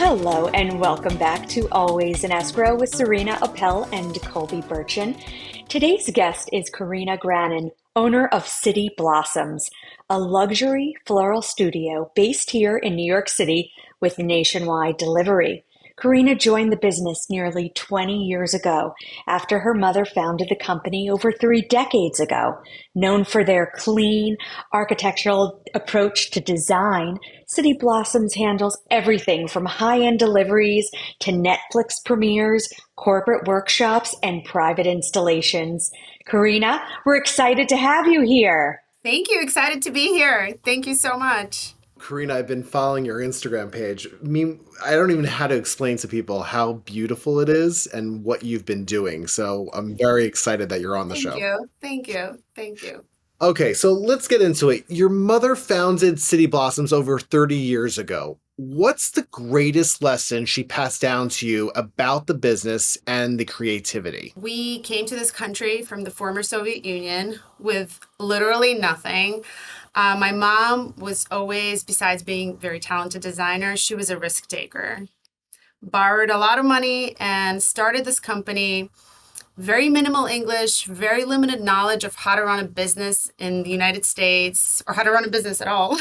Hello and welcome back to Always in Escrow with Serena Appel and Colby Burchin. Today's guest is Karina Granin, owner of City Blossoms, a luxury floral studio based here in New York City with nationwide delivery. Karina joined the business nearly 20 years ago after her mother founded the company over 3 decades ago. Known for their clean architectural approach to design, City Blossoms handles everything from high-end deliveries to Netflix premieres, corporate workshops, and private installations. Karina, we're excited to have you here. Thank you. Excited to be here. Thank you so much. Karina, I've been following your Instagram page. I don't even know how to explain to people how beautiful it is and what you've been doing. So I'm very excited that you're on the Thank show. you. Thank you. Thank you. Okay, so let's get into it. Your mother founded City Blossoms over 30 years ago. What's the greatest lesson she passed down to you about the business and the creativity? We came to this country from the former Soviet Union with literally nothing. My mom was always, besides being a very talented designer, she was a risk taker. Borrowed a lot of money and started this company. Very minimal English, very limited knowledge of how to run a business in the United States or how to run a business at all.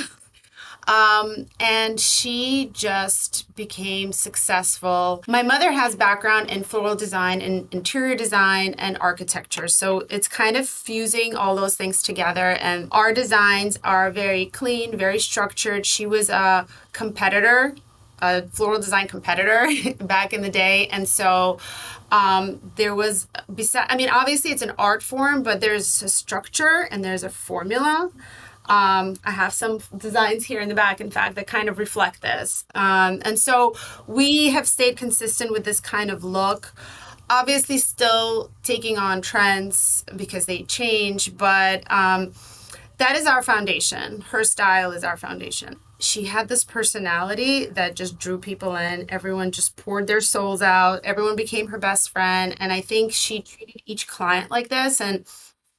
And she just became successful. My mother has background in floral design and interior design and architecture. So it's kind of fusing all those things together. And our designs are very clean, very structured. She was a competitor, a floral design competitor back in the day. And so there was, obviously it's an art form, but there's a structure and there's a formula. I have some designs here in the back, in fact, that kind of reflect this. And so we have stayed consistent with this kind of look, obviously still taking on trends because they change, but that is our foundation. Her style is our foundation. She had this personality that just drew people in. Everyone just poured their souls out. Everyone became her best friend. And I think she treated each client like this, and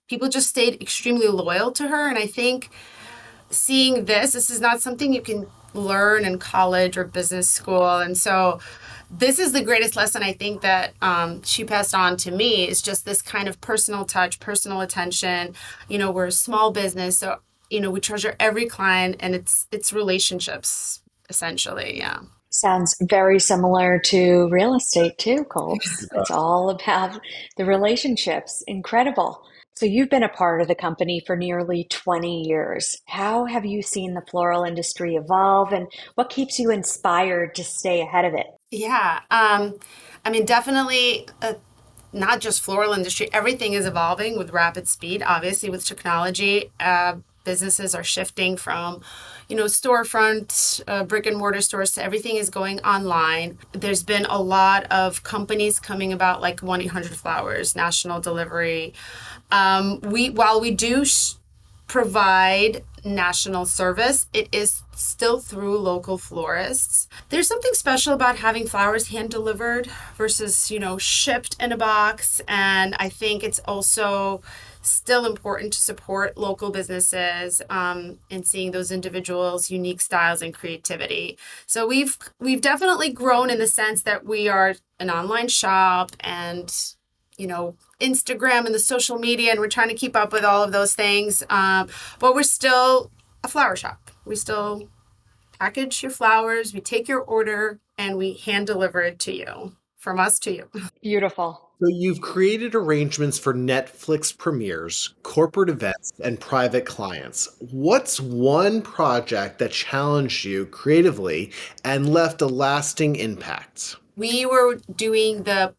people just stayed extremely loyal to her. And I think seeing this is not something you can learn in college or business school. And so this is the greatest lesson I think that she passed on to me, is just this kind of personal touch, personal attention. We're a small business, so we treasure every client, and it's relationships, essentially. Yeah. Sounds very similar to real estate too, Colbs. It's all about the relationships. Incredible. So you've been a part of the company for nearly 20 years. How have you seen the floral industry evolve, and what keeps you inspired to stay ahead of it? Yeah. Definitely not just floral industry. Everything is evolving with rapid speed, obviously, with technology. Businesses are shifting from, storefront, brick and mortar stores to everything is going online. There's been a lot of companies coming about, like 1-800-Flowers, national delivery. While we do provide national service, it is still through local florists. There's something special about having flowers hand delivered versus, shipped in a box. And I think it's also still important to support local businesses and seeing those individuals' unique styles and creativity. So we've definitely grown in the sense that we are an online shop and Instagram and the social media, and we're trying to keep up with all of those things. But we're still a flower shop. We still package your flowers, we take your order, and we hand deliver it to you, from us to you. Beautiful. So you've created arrangements for Netflix premieres, corporate events, and private clients. What's one project that challenged you creatively and left a lasting impact? We were doing the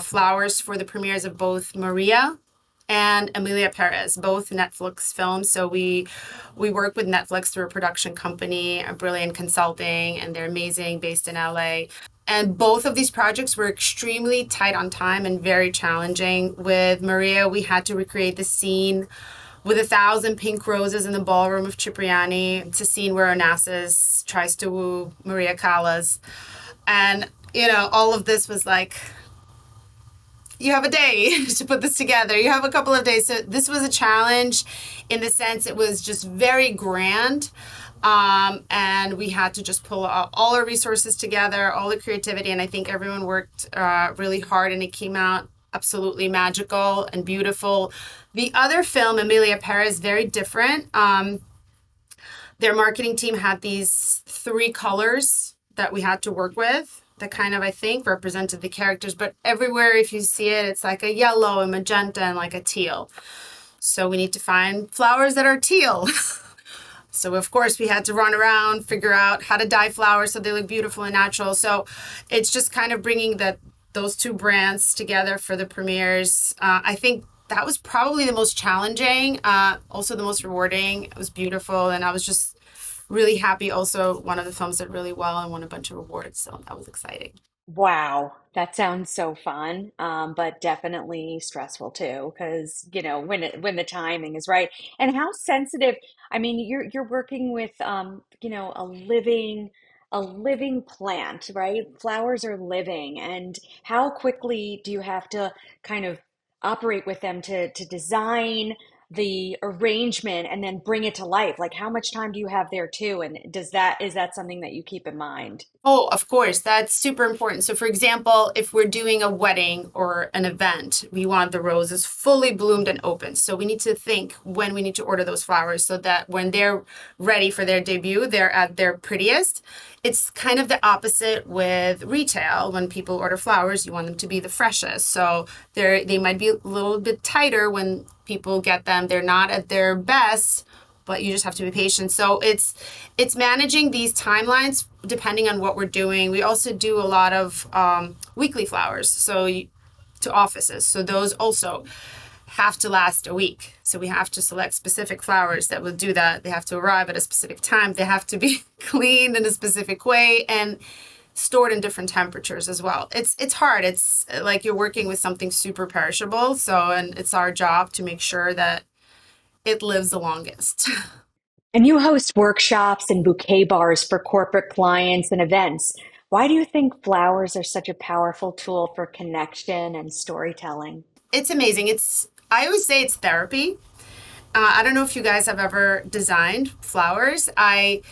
flowers for the premieres of both Maria and Emilia Perez, both Netflix films. So we work with Netflix through a production company, a Brilliant Consulting, and they're amazing, based in LA. And both of these projects were extremely tight on time and very challenging. With Maria, we had to recreate the scene with 1,000 pink roses in the ballroom of Cipriani. It's a scene where Onassis tries to woo Maria Callas. And, all of this was like, you have a day to put this together. You have a couple of days. So this was a challenge in the sense it was just very grand. And we had to just pull all our resources together, all the creativity, and I think everyone worked really hard, and it came out absolutely magical and beautiful. The other film, Emilia Perez, very different. Their marketing team had these three colors that we had to work with that kind of, I think, represented the characters. But everywhere, if you see it, it's like a yellow, a magenta, and like a teal. So we need to find flowers that are teal. So, of course, we had to run around, figure out how to dye flowers so they look beautiful and natural. So it's just kind of bringing those two brands together for the premieres. I think that was probably the most challenging, also the most rewarding. It was beautiful, and I was just really happy. Also, one of the films did really well and won a bunch of awards, so that was exciting. Wow, that sounds so fun, but definitely stressful too, because when the timing is right, and how sensitive. I mean, you're working with a living plant, right? Flowers are living, and how quickly do you have to kind of operate with them to design the arrangement and then bring it to life? Like, how much time do you have there too? And is that something that you keep in mind? Oh, of course, that's super important. So, for example, if we're doing a wedding or an event, we want the roses fully bloomed and open. So, we need to think when we need to order those flowers so that when they're ready for their debut, they're at their prettiest. It's kind of the opposite with retail. When people order flowers, you want them to be the freshest. So, they might be a little bit tighter when people get them. They're not at their best, but you just have to be patient. So it's managing these timelines depending on what we're doing. We also do a lot of weekly flowers, to offices. So those also have to last a week. So we have to select specific flowers that will do that. They have to arrive at a specific time. They have to be cleaned in a specific way and stored in different temperatures as well. It's hard. It's like you're working with something super perishable. And it's our job to make sure that it lives the longest. And you host workshops and bouquet bars for corporate clients and events. Why do you think flowers are such a powerful tool for connection and storytelling? It's amazing. I always say it's therapy. I don't know if you guys have ever designed flowers. I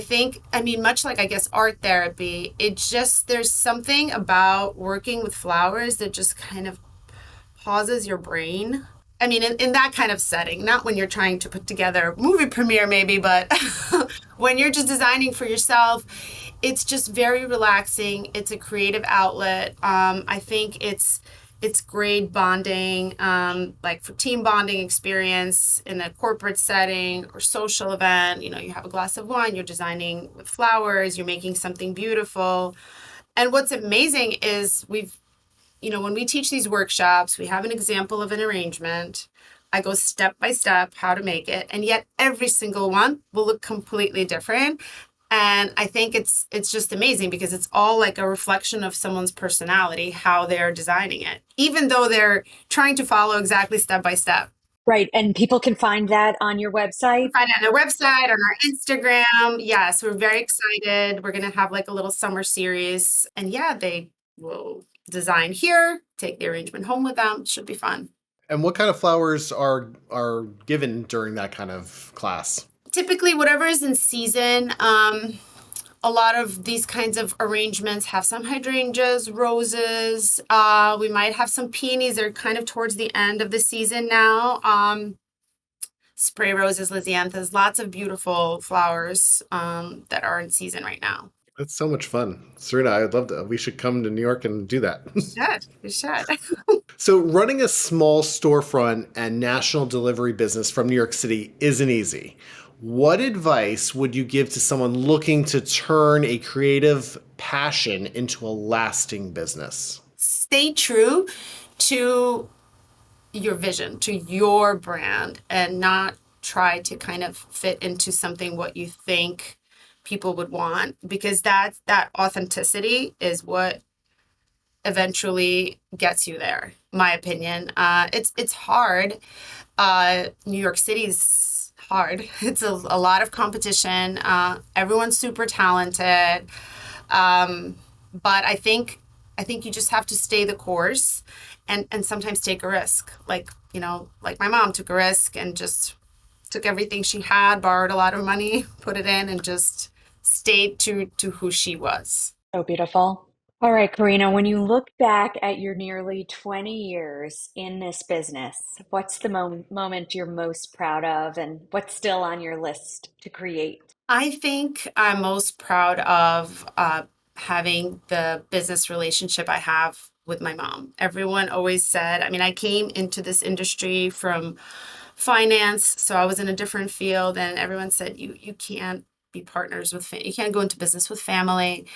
think, I mean, much like I guess art therapy, there's something about working with flowers that just kind of pauses your brain. I mean, in that kind of setting, not when you're trying to put together a movie premiere, maybe, but when you're just designing for yourself, it's just very relaxing. It's a creative outlet. I think it's great bonding, like for team bonding experience in a corporate setting or social event. You have a glass of wine, you're designing with flowers, you're making something beautiful. And what's amazing is when we teach these workshops, we have an example of an arrangement. I go step by step how to make it, and yet every single one will look completely different. And I think it's just amazing because it's all like a reflection of someone's personality, how they're designing it, even though they're trying to follow exactly step by step. Right. And people can find that on your You website. can find it on our website, on our Instagram. Yes, we're very excited. We're going to have like a little summer series. And yeah, they will design here, take the arrangement home with them. Should be fun. And what kind of flowers are given during that kind of class? Typically, whatever is in season. A lot of these kinds of arrangements have some hydrangeas, roses. We might have some peonies. They're kind of towards the end of the season now. Spray roses, lisianthus, lots of beautiful flowers that are in season right now. That's so much fun. Serena, I'd love to. We should come to New York and do that. We should. So, running a small storefront and national delivery business from New York City isn't easy. What advice would you give to someone looking to turn a creative passion into a lasting business? Stay true to your vision, to your brand, and not try to kind of fit into something what you think people would want, because that authenticity is what eventually gets you there. My opinion. It's hard. New York City's hard. It's a lot of competition. Everyone's super talented. But I think you just have to stay the course and sometimes take a risk. Like my mom took a risk and just took everything she had, borrowed a lot of money, put it in, and just stayed to who she was. So beautiful. All right, Karina, when you look back at your nearly 20 years in this business, what's the moment you're most proud of and what's still on your list to create? I think I'm most proud of having the business relationship I have with my mom. Everyone always said, I mean, I came into this industry from finance, so I was in a different field, and everyone said, you can't be partners with, you can't go into business with family.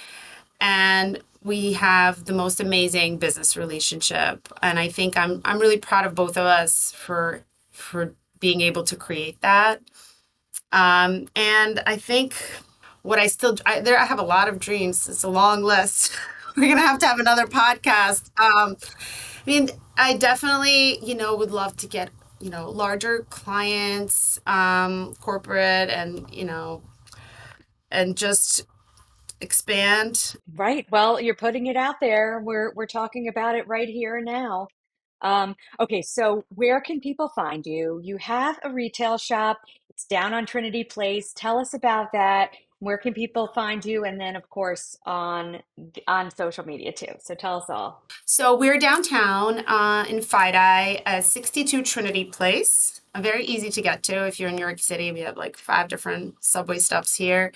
And we have the most amazing business relationship. And I think I'm really proud of both of us for being able to create that. And I think what I have a lot of dreams. It's a long list. We're gonna have to have another podcast. I mean, I definitely, would love to get, larger clients, corporate, and just expand. Right. Well, you're putting it out there. We're talking about it right here and now. Okay, so where can people find you? You have a retail shop. It's down on Trinity Place. Tell us about that. Where can people find you? And then, of course, on social media too. So tell us all. So we're downtown in Fidei at 62 Trinity Place. Very easy to get to if you're in New York City. We have like 5 different subway stops here.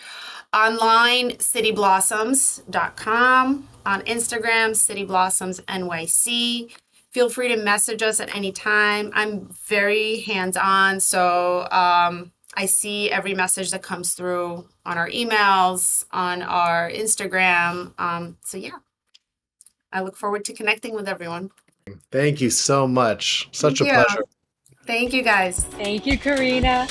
Online, cityblossoms.com. On Instagram, City Blossoms NYC. Feel free to message us at any time. I'm very hands-on, so I see every message that comes through on our emails, on our Instagram. So yeah, I look forward to connecting with everyone. Thank you so much. Such Thank a you. pleasure. Thank you, guys. Thank you, Karina.